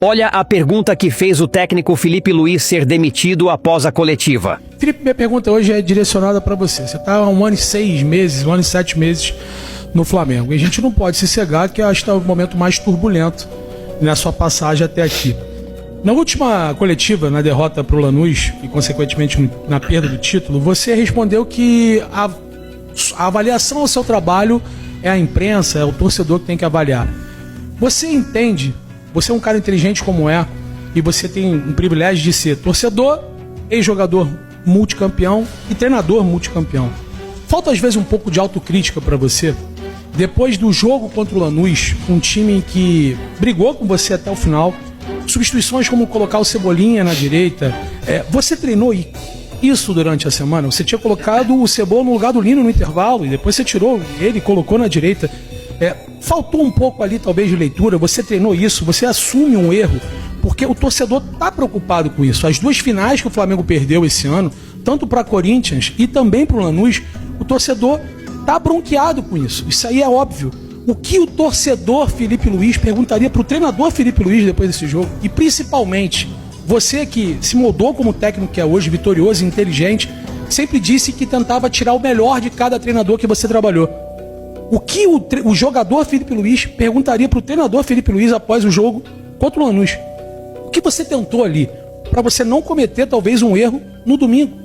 Olha a pergunta que fez o técnico Felipe Luiz ser demitido após a coletiva. Felipe, minha pergunta hoje é direcionada para você. Você está há 1 ano e 6 meses, 1 ano e 7 meses no Flamengo. E a gente não pode se cegar que acho que está o momento mais turbulento na sua passagem até aqui. Na última coletiva, na derrota para o Lanús e consequentemente na perda do título, você respondeu que a avaliação ao seu trabalho é a imprensa, é o torcedor que tem que avaliar. Você entende, você é um cara inteligente como é, e você tem um privilégio de ser torcedor, ex-jogador multicampeão e treinador multicampeão. Falta às vezes um pouco de autocrítica para você? Depois do jogo contra o Lanús, um time que brigou com você até o final, substituições como colocar o Cebolinha na direita, você treinou isso durante a semana? Você tinha colocado o Cebola no lugar do Lino no intervalo e depois você tirou ele e colocou na direita. Faltou um pouco ali talvez de leitura, você treinou isso, você assume um erro, porque o torcedor está preocupado com isso. As 2 finais que o Flamengo perdeu esse ano, tanto para Corinthians e também para o Lanús, o torcedor está bronqueado com isso. Isso aí é óbvio. O que o torcedor Felipe Luiz perguntaria para o treinador Felipe Luiz depois desse jogo? E principalmente, você que se moldou como técnico que é hoje, vitorioso e inteligente, sempre disse que tentava tirar o melhor de cada treinador que você trabalhou. O que o jogador Felipe Luiz perguntaria para o treinador Felipe Luiz após o jogo contra o Lanús? O que você tentou ali para você não cometer talvez um erro no domingo?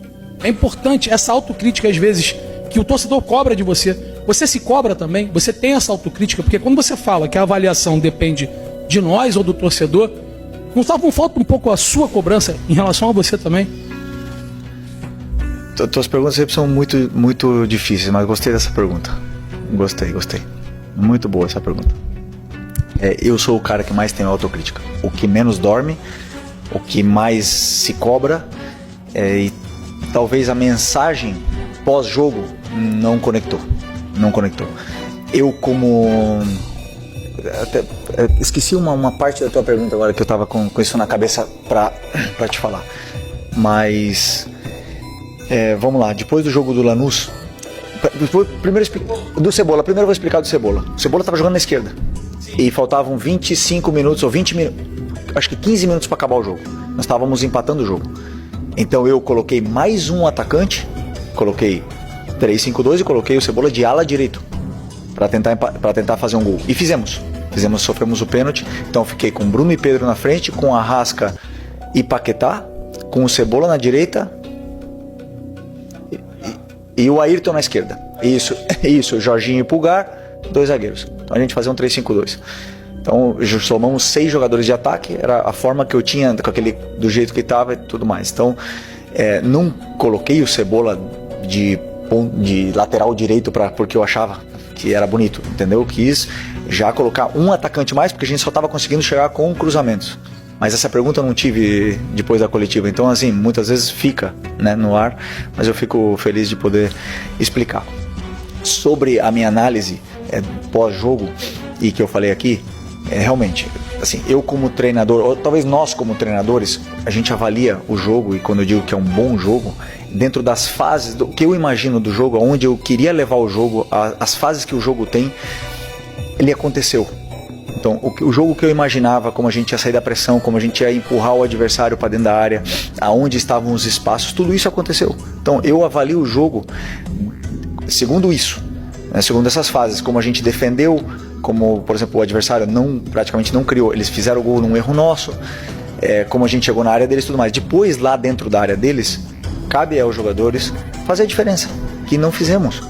É importante essa autocrítica às vezes que o torcedor cobra de você. Você se cobra também? Você tem essa autocrítica? Porque quando você fala que a avaliação depende de nós ou do torcedor, não falta um pouco a sua cobrança em relação a você também? Tuas perguntas sempre são muito, muito difíceis, mas gostei dessa pergunta. Gostei. Muito boa essa pergunta. Eu sou o cara que mais tem autocrítica. O que menos dorme, o que mais se cobra, e talvez a mensagem pós-jogo não conectou. Eu como... Até, esqueci uma parte da tua pergunta agora que eu estava com isso na cabeça para te falar. Mas... vamos lá, depois do jogo do Lanús... Primeiro do Cebola, primeiro eu vou explicar do Cebola. O Cebola estava jogando na esquerda. E faltavam 25 minutos ou 20 minutos, acho que 15 minutos para acabar o jogo. Nós estávamos empatando o jogo. Então eu coloquei mais um atacante, coloquei 3-5-2 e coloquei o Cebola de ala direito para tentar fazer um gol. E sofremos o pênalti. Então eu fiquei com Bruno e Pedro na frente, com Arrasca e Paquetá, com o Cebola na direita e o Ayrton na esquerda. Isso, Jorginho e Pulgar, 2 zagueiros. Então a gente fazia um 3-5-2. Então somamos 6 jogadores de ataque, era a forma que eu tinha, do jeito que estava e tudo mais. Então não coloquei o Cebola de lateral direito porque eu achava que era bonito, entendeu? Eu quis já colocar um atacante mais, porque a gente só estava conseguindo chegar com cruzamentos. Mas essa pergunta eu não tive depois da coletiva. Então, assim, muitas vezes fica, né, no ar, mas eu fico feliz de poder explicar. Sobre a minha análise pós-jogo, e que eu falei aqui, realmente, assim, eu como treinador, ou talvez nós como treinadores, a gente avalia o jogo, e quando eu digo que é um bom jogo, dentro das fases do que eu imagino do jogo, aonde eu queria levar o jogo, as fases que o jogo tem, ele aconteceu. Então, o jogo que eu imaginava, como a gente ia sair da pressão, como a gente ia empurrar o adversário para dentro da área, aonde estavam os espaços, tudo isso aconteceu. Então, eu avalio o jogo segundo isso, né, segundo essas fases, como a gente defendeu, como, por exemplo, o adversário praticamente não criou, eles fizeram o gol num erro nosso, como a gente chegou na área deles e tudo mais. Depois, lá dentro da área deles, cabe aos jogadores fazer a diferença. Que não fizemos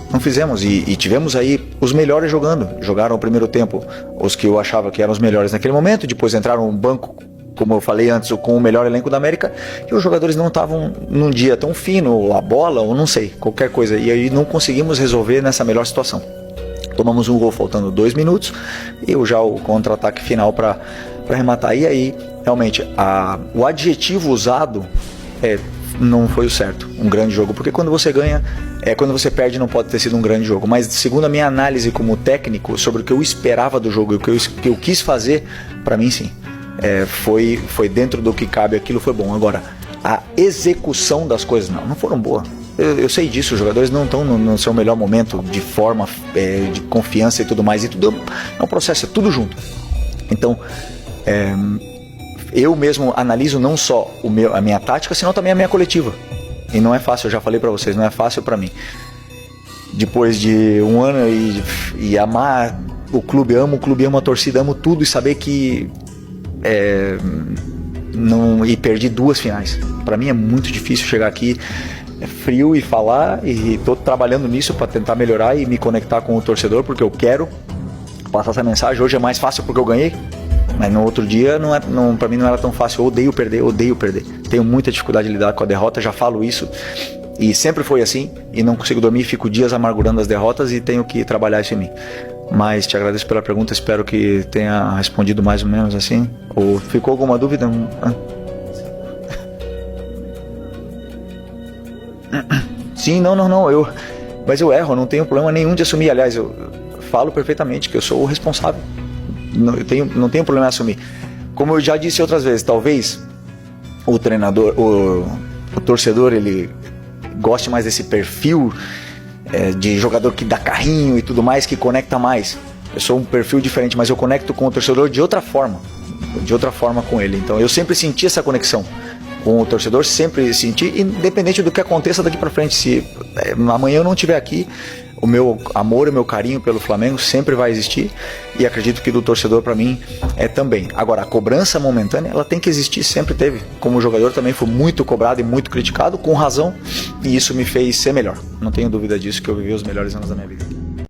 e tivemos aí os melhores jogaram o primeiro tempo, os que eu achava que eram os melhores naquele momento, depois entraram no banco, como eu falei antes, com o melhor elenco da América, e os jogadores não estavam num dia tão fino, a bola, ou não sei, qualquer coisa, e aí não conseguimos resolver nessa melhor situação. Tomamos um gol faltando 2 minutos, e já o contra-ataque final para arrematar, e aí realmente o adjetivo usado não foi o certo, um grande jogo, porque quando você ganha, quando você perde não pode ter sido um grande jogo, mas segundo a minha análise como técnico sobre o que eu esperava do jogo e o que eu quis fazer, para mim sim, foi dentro do que cabe, aquilo foi bom. Agora, a execução das coisas não foram boas. Eu sei disso, os jogadores não estão no seu melhor momento de forma, de confiança e tudo mais, e tudo é um processo, é tudo junto. Então, eu mesmo analiso não só a minha tática, senão também a minha coletiva. E não é fácil, eu já falei para vocês, não é fácil para mim. Depois de um ano e amar o clube, amo a torcida, amo tudo, e saber que e perdi 2 finais. Para mim é muito difícil chegar aqui frio e falar, e tô trabalhando nisso para tentar melhorar e me conectar com o torcedor, porque eu quero passar essa mensagem. Hoje é mais fácil porque eu ganhei, mas no outro dia para mim não era tão fácil. Eu odeio perder. Tenho muita dificuldade de lidar com a derrota, já falo isso, e sempre foi assim, e não consigo dormir, fico dias amargurando as derrotas e tenho que trabalhar isso em mim. Mas te agradeço pela pergunta, espero que tenha respondido mais ou menos assim. Ou ficou alguma dúvida? Sim, não, mas eu erro, não tenho problema nenhum de assumir. Aliás, eu falo perfeitamente que eu sou o responsável, não tenho problema em assumir. Como eu já disse outras vezes, talvez o treinador, o torcedor, ele goste mais desse perfil de jogador que dá carrinho e tudo mais, que conecta mais. Eu sou um perfil diferente, mas eu conecto com o torcedor de outra forma com ele. Então eu sempre senti essa conexão com o torcedor, sempre senti, independente do que aconteça daqui pra frente. Se amanhã eu não estiver aqui, o meu amor, o meu carinho pelo Flamengo sempre vai existir, e acredito que do torcedor para mim também. Agora, a cobrança momentânea, ela tem que existir, sempre teve. Como jogador também fui muito cobrado e muito criticado, com razão, e isso me fez ser melhor. Não tenho dúvida disso, que eu vivi os melhores anos da minha vida.